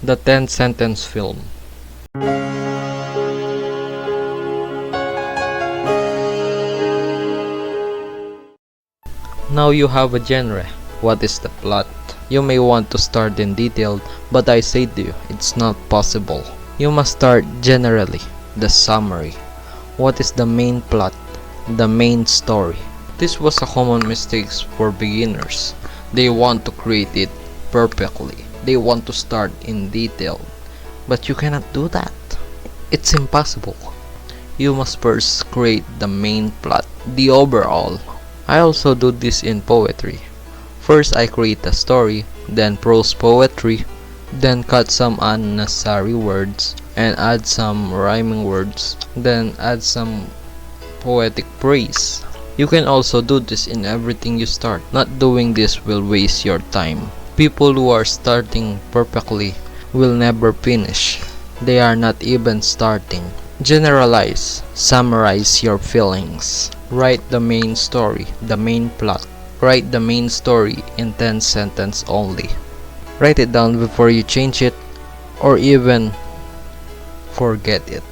The 10-sentence film. Now you have a genre. What is the plot? You may want to start in detail, but I say to you, it's not possible. You must start generally. The summary. What is the main plot? The main story. This was a common mistake for beginners. They want to create it perfectly. They want to start in detail. But you cannot do that. It's impossible. You must first create the main plot, the overall. I also do this in poetry. First I create a story, then prose poetry, then cut some unnecessary words and add some rhyming words, then add some poetic praise. You can also do this in everything you start. Not doing this will waste your time. People who are starting perfectly will never finish. They are not even starting. Generalize. Summarize your feelings. Write the main story, the main plot. Write the main story in 10 sentences only. Write it down before you change it or even forget it.